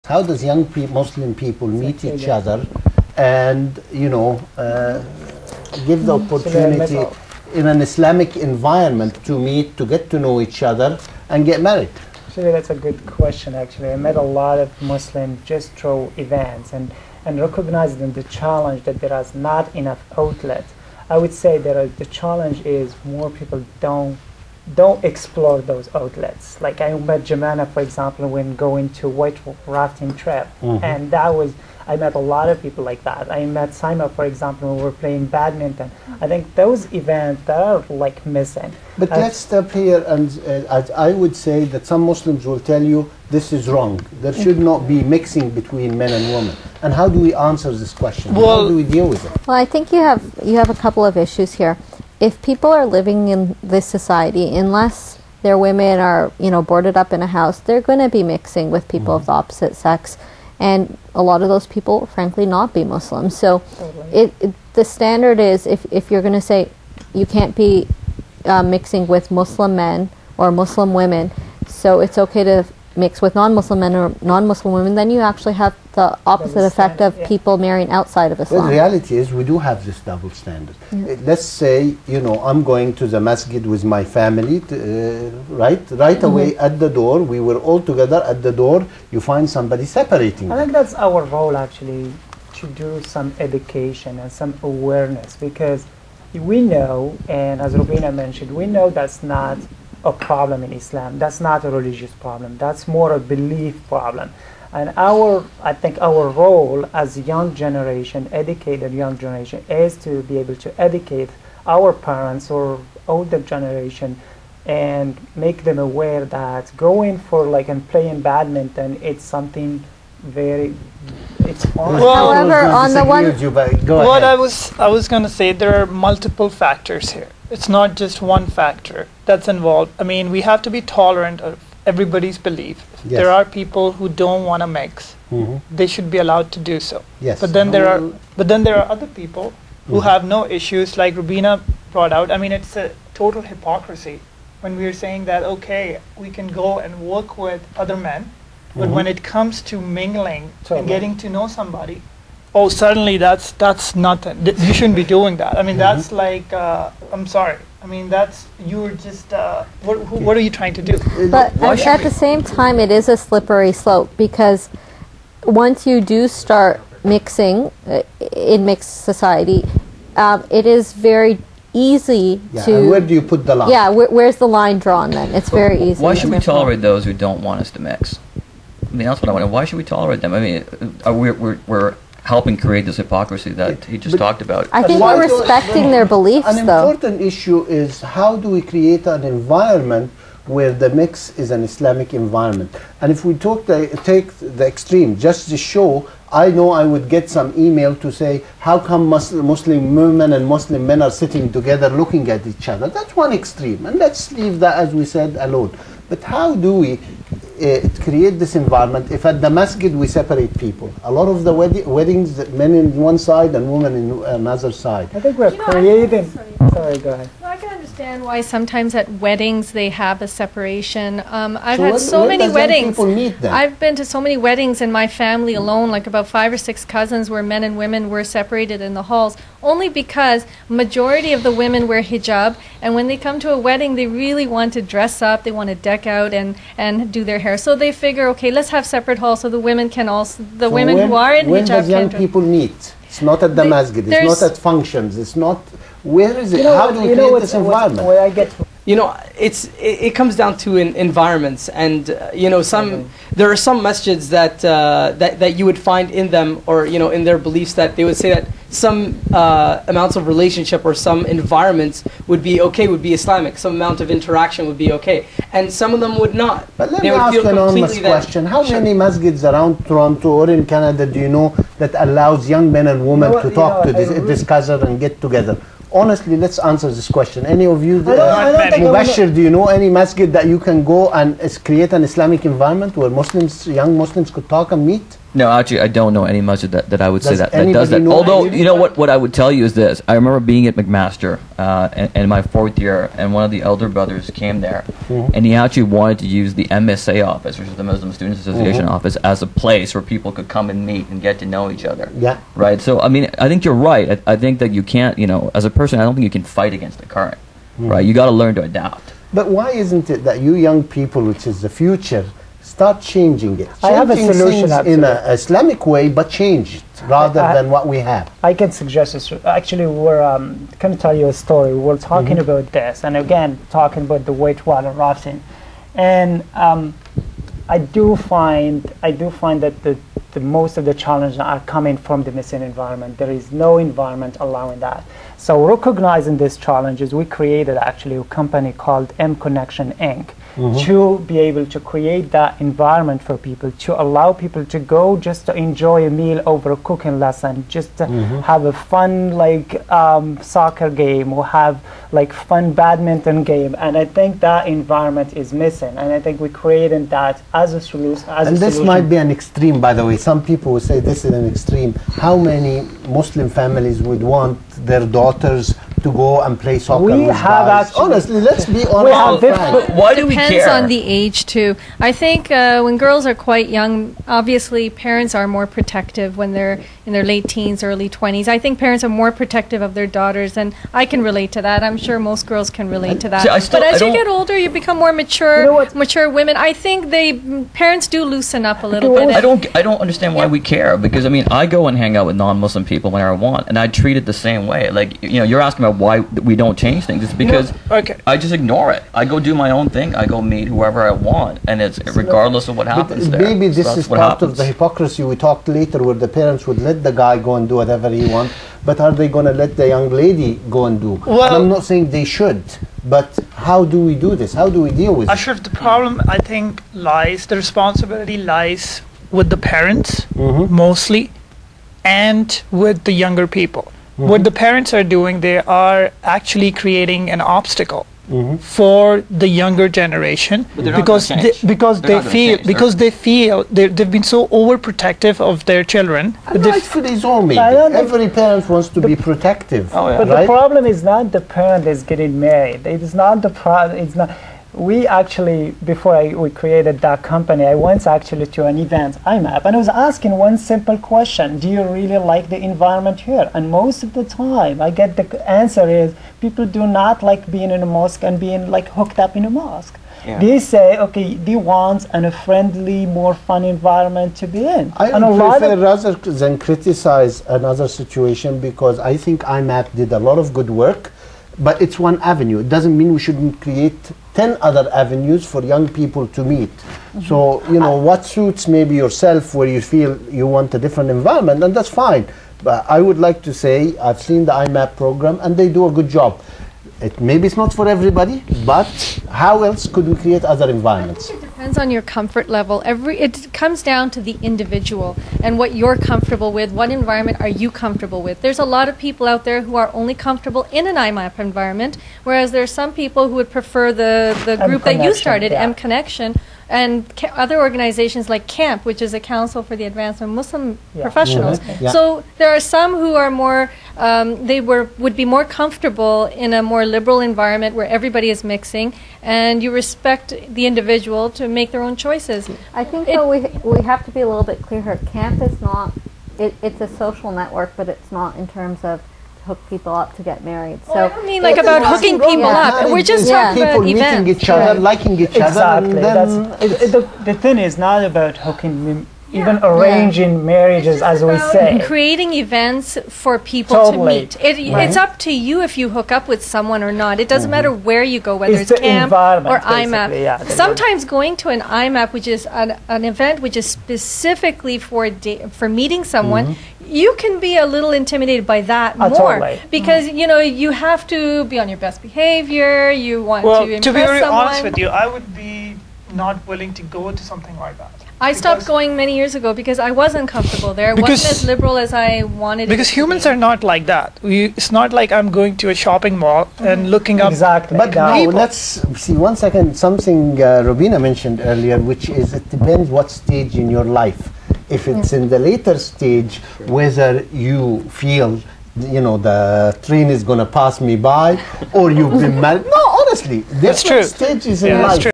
How does young Muslim people meet each other and, you know, give the opportunity in an Islamic environment to meet, to get to know each other and get married? Actually, that's a good question, actually. I met a lot of Muslims just through events and recognizing the challenge that there is not enough outlet. I would say that the challenge is more people don't explore those outlets. Like I met Jamana, for example, when going to white rafting trip, and that was, I met a lot of people like that. I met Saima, for example, when we were playing badminton. I think those events that are like missing. But let's stop here, and I would say that some Muslims will tell you this is wrong. There should not be mixing between men and women. And how do we answer this question? Well, how do we deal with it? Well, I think you have a couple of issues here. If people are living in this society, unless their women are, you know, boarded up in a house, they're going to be mixing with people of the opposite sex, and a lot of those people, frankly, not be Muslim. So, the standard is if you're going to say you can't be mixing with Muslim men or Muslim women, so it's okay to mix with non-Muslim men or non-Muslim women, then you actually have the opposite effect of people marrying outside of Islam. Well, the reality is we do have this double standard. Let's say, you know, I'm going to the masjid with my family, right away at the door, we were all together at the door, you find somebody separating I think that's our role, actually, to do some education and some awareness, because we know, and as Rubina mentioned, we know that's not a problem in Islam. That's not a religious problem. That's more a belief problem. And I think our role as a young generation, educated young generation, is to be able to educate our parents or older generation and make them aware that going for like and playing badminton, it's something very, it's fun. Well, however, on the one, what I was going to say, there are multiple factors here. It's not just one factor that's involved. I mean, we have to be tolerant of everybody's belief. If there are people who don't want to mix, they should be allowed to do so. Yes. But then there are other people who have no issues, like Rubina brought out. I mean, it's a total hypocrisy when we're saying that, okay, we can go and work with other men, but when it comes to mingling and getting to know somebody, oh, suddenly that's nothing. You shouldn't be doing that. I mean, that's like, I'm sorry. I mean, that's, you're just, what are you trying to do? but at the same time, it is a slippery slope, because once you do start mixing in mixed society, it is very easy to... And where do you put the line? Yeah, where's the line drawn then? It's very easy. Why should we tolerate those who don't want us to mix? I mean, that's what I wonder. Why should we tolerate them? I mean, we're helping create this hypocrisy that he just talked about. I think we're respecting their beliefs, An though. important issue is how do we create an environment where the mix is an Islamic environment. And if we take the extreme, just to show, I know I would get some email to say, how come Muslim women and Muslim men are sitting together looking at each other? That's one extreme, and let's leave that, as we said, alone. But how do we create this environment if at the masjid we separate people? A lot of the weddings, men in one side and women in another side. I think we're creating... Sorry, go ahead. No, I can understand why sometimes at weddings they have a separation. I've So had where- so where many does young weddings. people meet then? I've been to so many weddings in my family alone, like about 5 or 6 cousins where men and women were separated in the halls, only because majority of the women wear hijab, and when they come to a wedding they really want to dress up, they want to deck out and do their hair. So they figure, okay, let's have separate halls so the women can also, the women who are in when hijab does young can people meet? It's not at the masjid, it's not at functions, it's not... Where is it? How do we create this environment? Where I get You know, it comes down to environments, and you know, there are some masjids that that you would find in them, or you know, in their beliefs, that they would say that some amounts of relationship or some environments would be okay, would be Islamic. Some amount of interaction would be okay, and some of them would not. But let me ask you an anonymous question: how many masjids around Toronto or in Canada do you know that allows young men and women to talk, to discuss it and get together? Honestly, let's answer this question. Any of you, Mubashir, do you know any masjid that you can go and create an Islamic environment where Muslims, young Muslims, could talk and meet? No, actually, I don't know any masjid that I would say Does that does that. anybody know Although, any? you know what I would tell you is this. I remember being at McMaster in my 4th year, and one of the elder brothers came there, and he actually wanted to use the MSA office, which is the Muslim Students Association office, as a place where people could come and meet and get to know each other. Yeah. Right? So, I mean, I think you're right. I think that you can't, you know, as a person, I don't think you can fight against the current. Right? You got to learn to adapt. But why isn't it that you young people, which is the future, start changing it? I have a Changing solution, things in actually. an Islamic way, but change it rather than what we have. I can suggest this. Actually, we're can I tell you a story. We're talking about this, and again, talking about the wastewater rafting, and I do find that the most of the challenges are coming from the missing environment. There is no environment allowing that. So recognizing these challenges, we created actually a company called M Connection Inc. To be able to create that environment for people, to allow people to go just to enjoy a meal over a cooking lesson, just to have a fun like soccer game or have like fun badminton game. And I think that environment is missing, and I think we created that as a solution. And this might be an extreme, by the way. Some people would say this is an extreme. How many Muslim families would want their daughters to go and play soccer We with have guys? actually- Honestly, let's be have honest. this- frank. Why do we Depends care? on the age too. I think when girls are quite young, obviously parents are more protective when they're in their late teens, early 20s. I think parents are more protective of their daughters, and I can relate to that. I'm sure most girls can relate to that. See, I still- but as I you don't- get older, you become more mature, You know what? mature women. I think parents do loosen up a little Okay, bit. I don't understand why we care, because I mean, I go and hang out with non-Muslim people whenever I want, and I treat it the same way. Like, you know, you're asking about why we don't change things. It's because okay. I just ignore it. I go do my own thing. I go meet whoever I want, and it's regardless of what happens there. Maybe So this that's is what part of happens. the hypocrisy we talked later, where the parents would let the guy go and do whatever he wants, but are they going to let the young lady go and do? Well- And I'm not saying they should, but how do we do this? How do we deal with it? Ashraf, the problem I think the responsibility lies with the parents mostly, and with the younger people. What the parents are doing, they are actually creating an obstacle for the younger generation, But they're not because gonna they, change. because They're they not gonna feel change. because they feel they've been so overprotective of their children. that And they rightfully so, maybe. I don't think- Every parent wants to be protective. Oh, yeah. But Right? the problem is not the parent is getting married. It is not the problem. It's not. We actually, before we created that company, I went actually to an event, IMAP, and I was asking one simple question: do you really like the environment here? And most of the time, I get the answer is people do not like being in a mosque and being like hooked up in a mosque. Yeah. They say, okay, they want a friendly, more fun environment to be in. I and a would lot prefer of rather than criticize another situation, because I think IMAP did a lot of good work, but it's one avenue. It doesn't mean we shouldn't create 10 other avenues for young people to meet. So, you know, what suits maybe yourself, where you feel you want a different environment, and that's fine. But I would like to say I've seen the IMAP program, and they do a good job. Maybe it's not for everybody, but how else could we create other environments? It depends on your comfort level. It comes down to the individual and what you're comfortable with. What environment are you comfortable with? There's a lot of people out there who are only comfortable in an IMAP environment, whereas there's some people who would prefer the group that you Connection, started, yeah. M Connection, and other organizations like CAMP, which is a Council for the Advancement of Muslim Yeah. Professionals. Yeah. So there are some who are more, would be more comfortable in a more liberal environment where everybody is mixing, and you respect the individual to make their own choices. I think though we have to be a little bit clear here. Camp is not, it's a social network, but it's not in terms of to hook people up to get married. So I don't mean like There's about nothing hooking wrong people with up. marriage. We're just It's talking people about meeting events. each other, Right. liking each other, Exactly. and then The thing is not about hooking, even arranging marriages, as we say. Creating events for people Totally. to meet. It's up to you if you hook up with someone or not. It doesn't matter where you go, whether It's it's, the camp environment, or basically, IMAP. yeah. Sometimes going to an IMAP, which is an event which is specifically for meeting someone, you can be a little intimidated by that more. Totally. Because, you know, you have to be on your best behavior, you want Well, to impress to be very someone. honest with you, I would be not willing to go to something like that. I stopped Because- going many years ago because I wasn't comfortable there. It wasn't Because- as liberal as I wanted Because it to humans be. are not like that. It's not like I'm going to a shopping mall and looking up. Exactly. But Yeah. now People. let's see 1 second. Something Robina mentioned earlier, which is it depends what stage in your life. If it's in the later stage, whether you feel, you know, the train is going to pass me by, or you've been married. No, honestly, That's true. different stages in Yeah, that's life. true.